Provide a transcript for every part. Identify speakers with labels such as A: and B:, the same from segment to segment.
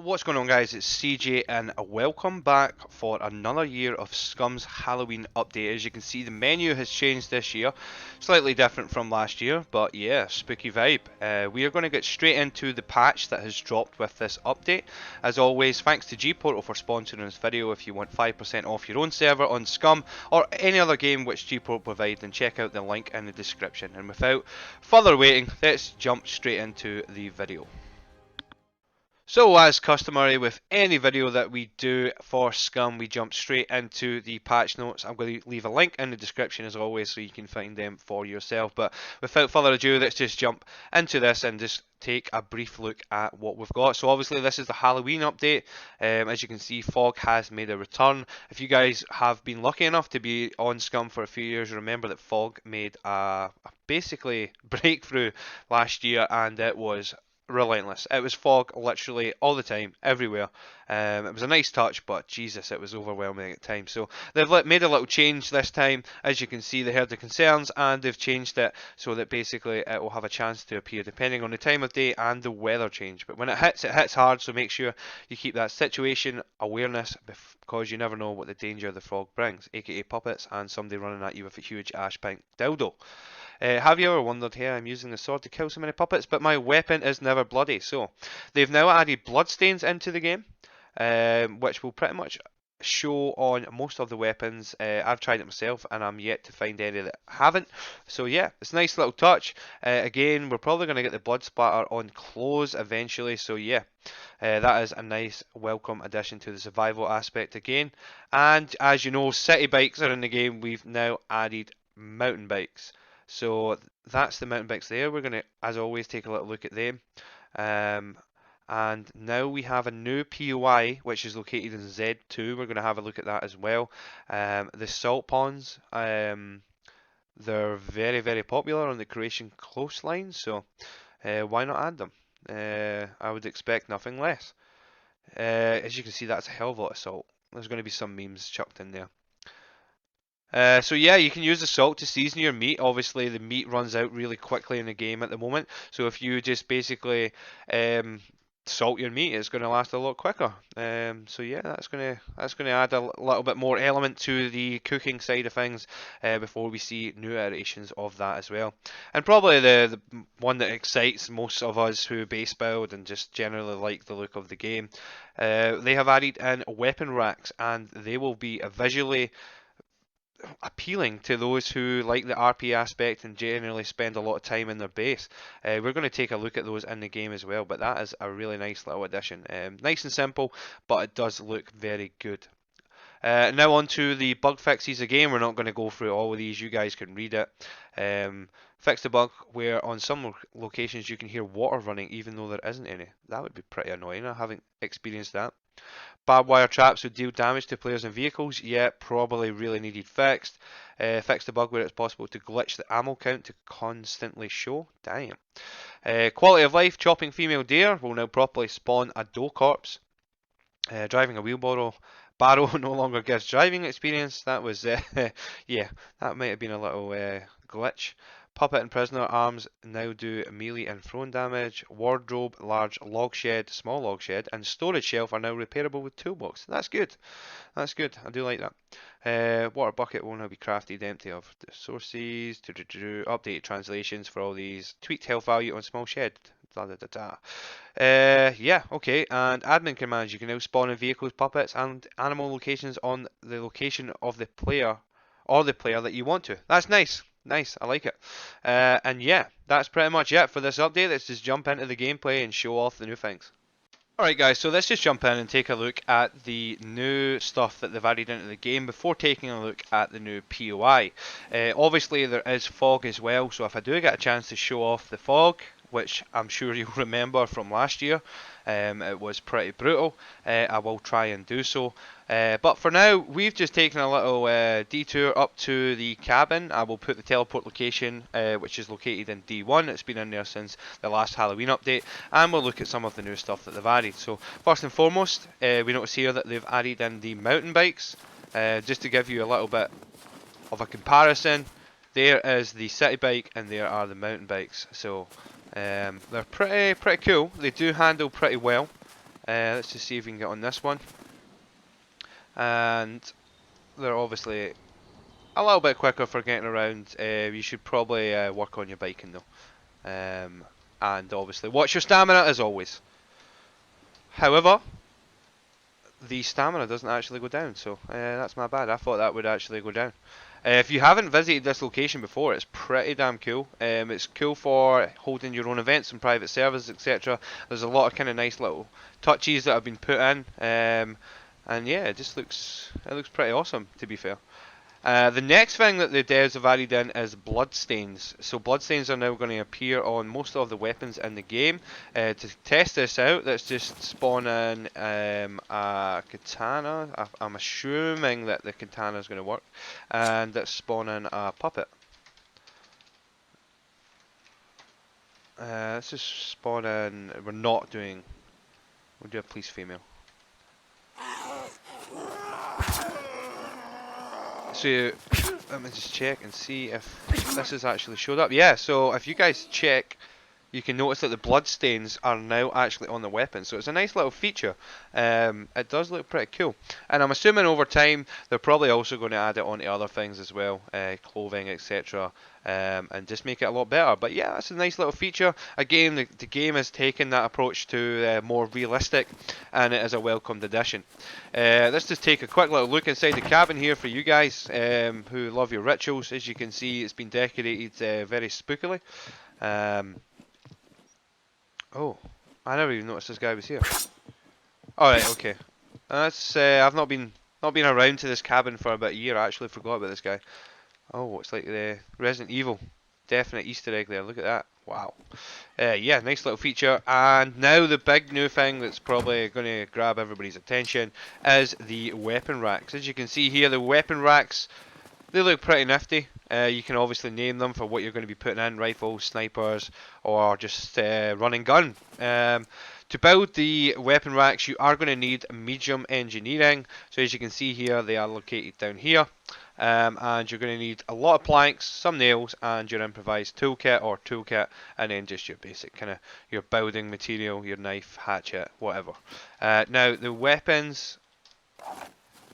A: What's going on, guys? It's CJ and welcome back for another year of SCUM's Halloween update. As you can see, the menu has changed this year, slightly different from last year, but yeah, spooky vibe. We are going to get straight into the patch that has dropped with this update. As always, thanks to Gportal for sponsoring this video. If you want 5% off your own server on SCUM or any other game which Gportal provide, then check out the link in the description. And without further waiting, let's jump straight into the video. So as customary with any video that we do for SCUM, we jump straight into the patch notes. I'm going to leave a link in the description as always so you can find them for yourself. But without further ado, let's just jump into this and just take a brief look at what we've got. So obviously this is the Halloween update. As you can see, Fog has made a return. If you guys have been lucky enough to be on SCUM for a few years, remember that Fog made a basically breakthrough last year, and it was relentless. It was Fog literally all the time, everywhere. It was a nice touch, but Jesus, it was overwhelming at times. So they've made a little change this time. As you can see, they heard the concerns and they've changed it so that basically it will have a chance to appear depending on the time of day and the weather change. But when it hits hard, so make sure you keep that situation awareness because you never know what the danger the frog brings, aka puppets and somebody running at you with a huge ash pink dildo. Have you ever wondered, hey, I'm using the sword to kill so many puppets, but my weapon is never bloody? So, they've now added Bloodstains into the game, which will pretty much show on most of the weapons. I've tried it myself, and I'm yet to find any that haven't. So yeah, it's a nice little touch. Again, we're probably going to get the blood splatter on clothes eventually, so yeah. That is a nice welcome addition to the survival aspect again. And as you know, city bikes are in the game. We've now added mountain bikes. So that's the mountain bikes there. We're going to, as always, take a little look at them. And now we have a new POI, which is located in Z2. We're going to have a look at that as well. The salt ponds, they're very, very popular on the Croatian coastline. So why not add them? I would expect nothing less. As you can see, that's a hell of a lot of salt. There's going to be some memes chucked in there. So yeah, you can use the salt to season your meat. Obviously, the meat runs out really quickly in the game at the moment. So if you just basically salt your meat, it's going to last a lot quicker. So yeah, that's going to add a little bit more element to the cooking side of things before we see new iterations of that as well. And probably the one that excites most of us who base build and just generally like the look of the game, they have added in weapon racks, and they will be visually appealing to those who like the RP aspect and generally spend a lot of time in their base. We're going to take a look at those in the game as well, but that is a really nice little addition. Nice and simple, but it does look very good. Now on to the bug fixes again. We're not going to go through all of these, you guys can read it. Fix the bug where on some locations you can hear water running even though there isn't any. That would be pretty annoying. I haven't experienced that. Barbed wire traps would deal damage to players and vehicles. Yeah, probably really needed fixed. Fix the bug where it's possible to glitch the ammo count to constantly show. Damn. Quality of life, chopping female deer will now properly spawn a doe corpse. Driving a wheelbarrow no longer gives driving experience. That was, yeah, that might have been a little glitch. Puppet and prisoner arms now do melee and thrown damage. Wardrobe, large log shed, small log shed, and storage shelf are now repairable with toolbox. That's good. That's good. I do like that. Water bucket will now be crafted empty of the sources. Updated translations for all these. Tweaked health value on small shed. Yeah, okay. And admin commands. You can now spawn in vehicles, puppets, and animal locations on the location of the player or the player that you want to. That's nice. Nice, I like it. And yeah, that's pretty much it for this update. Let's just jump into the gameplay and show off the new things. Alright guys, so let's just jump in and take a look at the new stuff that they've added into the game before taking a look at the new POI. Obviously there is fog as well, so if I do get a chance to show off the fog, which I'm sure you'll remember from last year, it was pretty brutal, I will try and do so. But for now, we've just taken a little detour up to the cabin. I will put the teleport location, which is located in D1. It's been in there since the last Halloween update, and we'll look at some of the new stuff that they've added. So first and foremost, we notice here that they've added in the mountain bikes. Just to give you a little bit of a comparison, there is the city bike and there are the mountain bikes. So they're pretty cool. They do handle pretty well. Let's just see if we can get on this one. And they're obviously a little bit quicker for getting around. You should probably work on your biking though. And obviously watch your stamina as always. However, the stamina doesn't actually go down, so that's my bad. I thought that would actually go down. If you haven't visited this location before, it's pretty damn cool. It's cool for holding your own events and private servers, etc. There's a lot of kind of nice little touches that have been put in, and yeah, it looks pretty awesome, to be fair. The next thing that the devs have added in is Bloodstains. So Bloodstains are now going to appear on most of the weapons in the game. To test this out, let's just spawn in a katana. I'm assuming that the katana is going to work. And let's spawn in a puppet. Let's just spawn in, we'll do a police female. So let me just check and see if this has actually showed up. Yeah, so if you guys check, you can notice that the bloodstains are now actually on the weapon. So it's a nice little feature. It does look pretty cool. And I'm assuming over time they're probably also going to add it onto other things as well, clothing, etc. And just make it a lot better. But yeah, that's a nice little feature. Again, the game has taken that approach to more realistic, and it is a welcomed addition. Let's just take a quick little look inside the cabin here for you guys who love your rituals. As you can see, it's been decorated very spookily. Oh, I never even noticed this guy was here. Alright, okay. That's I've not been around to this cabin for about a year. I actually forgot about this guy. Oh, it's like the Resident Evil. Definite Easter egg there. Look at that. Wow. Yeah, nice little feature. And now the big new thing that's probably going to grab everybody's attention is the weapon racks. As you can see here, the weapon racks, they look pretty nifty. You can obviously name them for what you're going to be putting in, rifles, snipers, or just running gun. To build the weapon racks, you are going to need medium engineering. So as you can see here, they are located down here. And you're going to need a lot of planks, some nails, and your improvised toolkit, and then just your basic kind of your building material, your knife, hatchet, whatever. Now the weapons,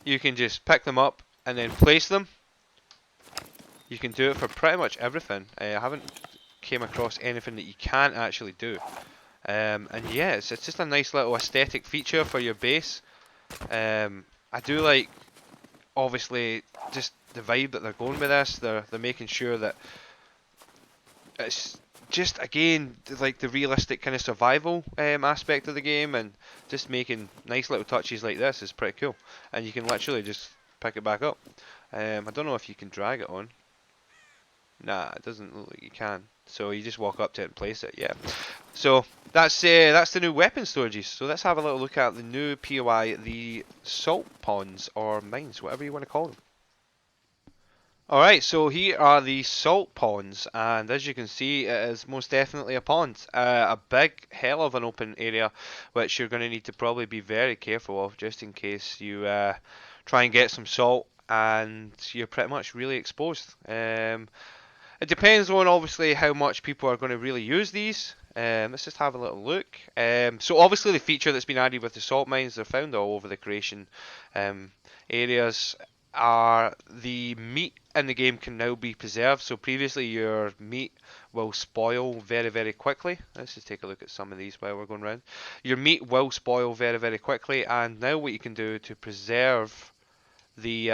A: you can just pick them up and then place them. You can do it for pretty much everything. I haven't came across anything that you can't actually do. And yeah, it's just a nice little aesthetic feature for your base. I do like, obviously, just the vibe that they're going with this. They're making sure that it's just, again, like the realistic kind of survival aspect of the game, and just making nice little touches like this is pretty cool. And you can literally just pick it back up. I don't know if you can drag it on. Nah, it doesn't look like you can. So you just walk up to it and place it, yeah. So that's the new weapon storages. So let's have a little look at the new POI, the salt ponds or mines, whatever you want to call them. Alright, so here are the salt ponds, and as you can see, it is most definitely a pond. A big hell of an open area, which you're going to need to probably be very careful of, just in case you try and get some salt and you're pretty much really exposed. It depends on obviously how much people are going to really use these. Let's just have a little look. So obviously the feature that's been added with the salt mines, they're found all over the creation areas, are the meat in the game can now be preserved. So previously your meat will spoil very, very quickly. Let's just take a look at some of these while we're going around. Your meat will spoil very, very quickly, and now what you can do to preserve the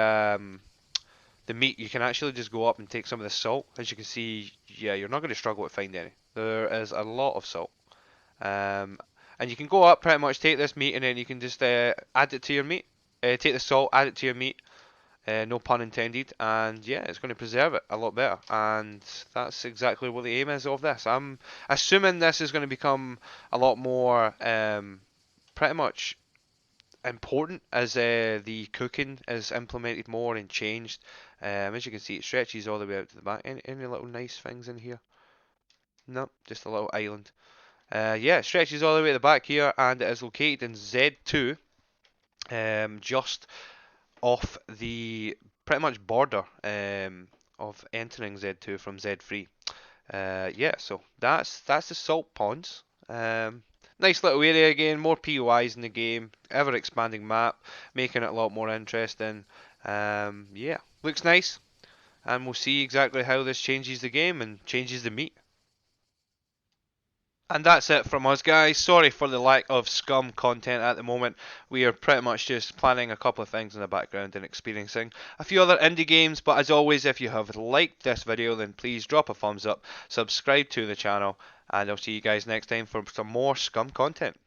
A: meat, you can actually just go up and take some of the salt. As you can see, yeah, you're not going to struggle to find any. There is a lot of salt. And you can go up, pretty much take this meat, and then you can just add it to your meat. Take the salt, add it to your meat. No pun intended. And yeah, it's going to preserve it a lot better. And that's exactly what the aim is of this. I'm assuming this is going to become a lot more pretty much important as the cooking is implemented more and changed. As you can see, it stretches all the way out to the back. Any little nice things in here? No, just a little island. Yeah, it stretches all the way to the back here, and it is located in Z2, just off the pretty much border of entering Z2 from Z3. Yeah, so that's the salt ponds. Nice little area again, more POIs in the game, ever expanding map, making it a lot more interesting. Yeah, looks nice, and we'll see exactly how this changes the game and changes the meat. And that's it from us, guys. Sorry for the lack of SCUM content at the moment. We are pretty much just planning a couple of things in the background and experiencing a few other indie games. But as always, if you have liked this video, then please drop a thumbs up, subscribe to the channel, and I'll see you guys next time for some more SCUM content.